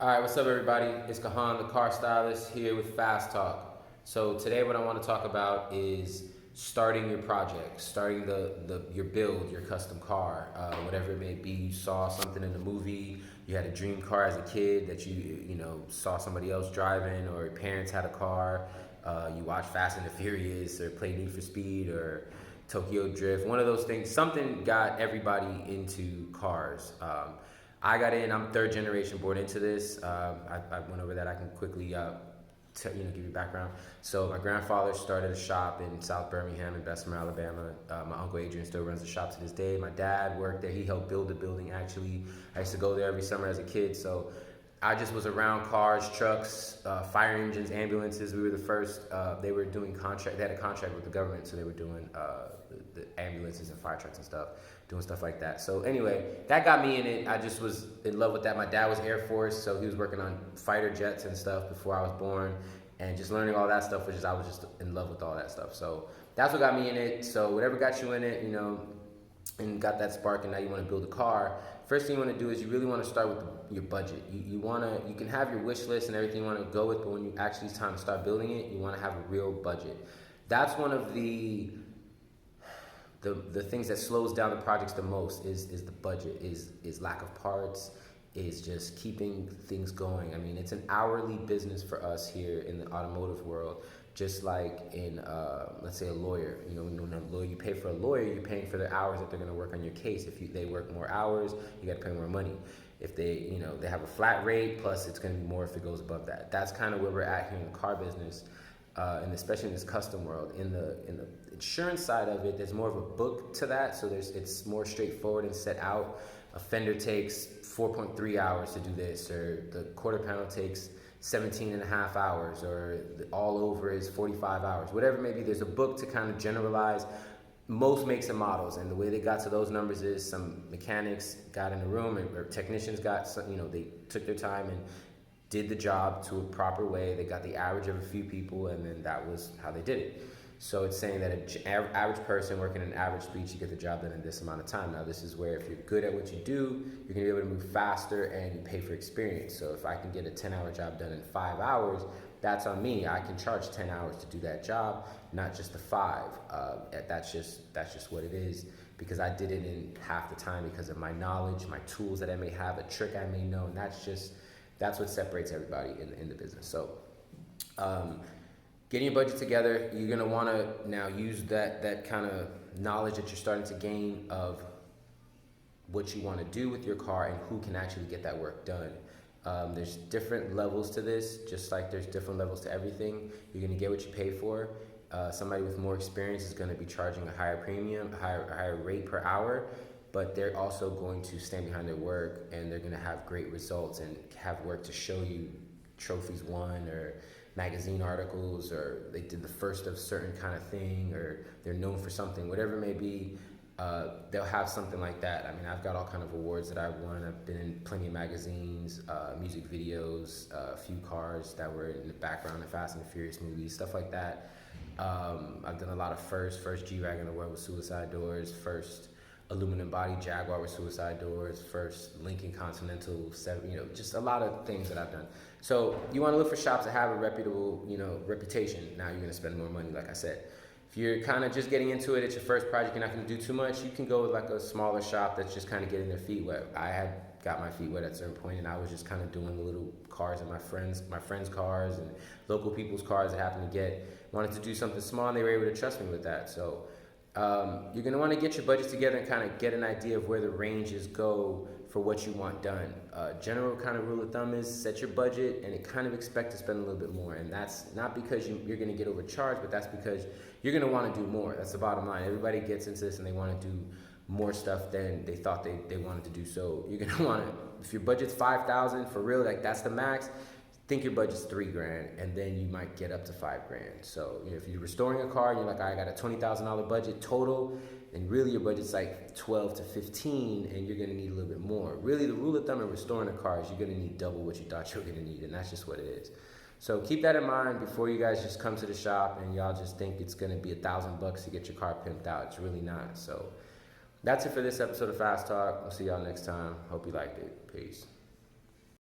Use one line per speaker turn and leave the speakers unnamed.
All right, what's up, everybody? It's Kahan, the Car Stylist, here with Fast Talk. So today, what I want to talk about is starting your project, starting your build, your custom car, whatever it may be. You saw something in the movie, you had a dream car as a kid that you saw somebody else driving, or your parents had a car. You watched Fast and the Furious, or played Need for Speed, or Tokyo Drift. One of those things. Something got everybody into cars. I got in. I'm third generation born into this. I went over that. I can quickly give you background. So my grandfather started a shop in South Birmingham in Bessemer, Alabama. My uncle Adrian still runs the shop to this day. My dad worked there. He helped build the building. Actually, I used to go there every summer as a kid. So I just was around cars, trucks, fire engines, ambulances. We were the first. They were doing contract. They had a contract with the government, so they were doing the ambulances and fire trucks and stuff, doing stuff like that. So anyway, that got me in it. I just was in love with that. My dad was Air Force, so he was working on fighter jets and stuff before I was born, and just learning all that stuff, I was just in love with all that stuff. So that's what got me in it. So whatever got you in it, and got that spark, and now you want to build a car. First thing you want to do is you really want to start with your budget. You can have your wish list and everything you want to go with, but when you actually it's time to start building it, you want to have a real budget. That's one of the things that slows down the projects the most is the budget, is lack of parts, is just keeping things going. I mean, it's an hourly business for us here in the automotive world, just like in, let's say, a lawyer. When a lawyer, you pay for a lawyer, you're paying for the hours that they're going to work on your case. If they work more hours, you got to pay more money. If they have a flat rate, plus it's going to be more if it goes above that. That's kind of where we're at here in the car business. And especially in this custom world. In the insurance side of it, there's more of a book to that, so it's more straightforward and set out. A fender takes 4.3 hours to do this, or the quarter panel takes 17 and a half hours, or all over is 45 hours. Whatever it may be, there's a book to kind of generalize most makes and models, and the way they got to those numbers is some mechanics got in the room, or technicians got, they took their time and did the job to a proper way. They got the average of a few people, and then that was how they did it. So it's saying that an average person working an average speed should get the job done in this amount of time. Now, this is where if you're good at what you do, you're gonna be able to move faster, and you pay for experience. So if I can get a 10-hour job done in 5 hours, that's on me. I can charge 10 hours to do that job, not just the 5. That's just what it is, because I did it in half the time because of my knowledge, my tools that I may have, a trick I may know, and that's what separates everybody in the business. So getting your budget together, you're going to want to now use that kind of knowledge that you're starting to gain of what you want to do with your car and who can actually get that work done. There's different levels to this, just like there's different levels to everything. You're going to get what you pay for. Somebody with more experience is going to be charging a higher premium, a higher rate per hour, but they're also going to stand behind their work, and they're going to have great results and have work to show you, trophies won, or magazine articles, or they did the first of certain kind of thing, or they're known for something, whatever it may be. They'll have something like that. I mean, I've got all kind of awards that I've won. I've been in plenty of magazines, music videos, a few cars that were in the background of Fast and the Furious movies, stuff like that. I've done a lot of first G-Wagon in the world with suicide doors, first aluminum body Jaguar with suicide doors, first Lincoln Continental, just a lot of things that I've done. So you want to look for shops that have a reputable, reputation. Now you're going to spend more money, like I said. If you're kind of just getting into it, it's your first project, you're not going to do too much, you can go with like a smaller shop that's just kind of getting their feet wet. I had got my feet wet at a certain point, and I was just kind of doing the little cars in my friends' cars and local people's cars that happened to wanted to do something small, and they were able to trust me with that. So you're going to want to get your budget together and kind of get an idea of where the ranges go for what you want done. General kind of rule of thumb is set your budget and kind of expect to spend a little bit more. And that's not because you're going to get overcharged, but that's because you're going to want to do more. That's the bottom line. Everybody gets into this and they want to do more stuff than they thought they wanted to do. So you're going to want to, if your budget's $5,000 for real, like that's the max, think your budget's $3,000, and then you might get up to $5,000. So if you're restoring a car and you're like, I got a $20,000 budget total, and really your budget's like 12 to 15, and you're gonna need a little bit more. Really, the rule of thumb in restoring a car is you're gonna need double what you thought you were gonna need, and that's just what it is. So keep that in mind before you guys just come to the shop and y'all just think it's gonna be $1,000 to get your car pimped out. It's really not. So that's it for this episode of Fast Talk. I'll see y'all next time. Hope you liked it. Peace.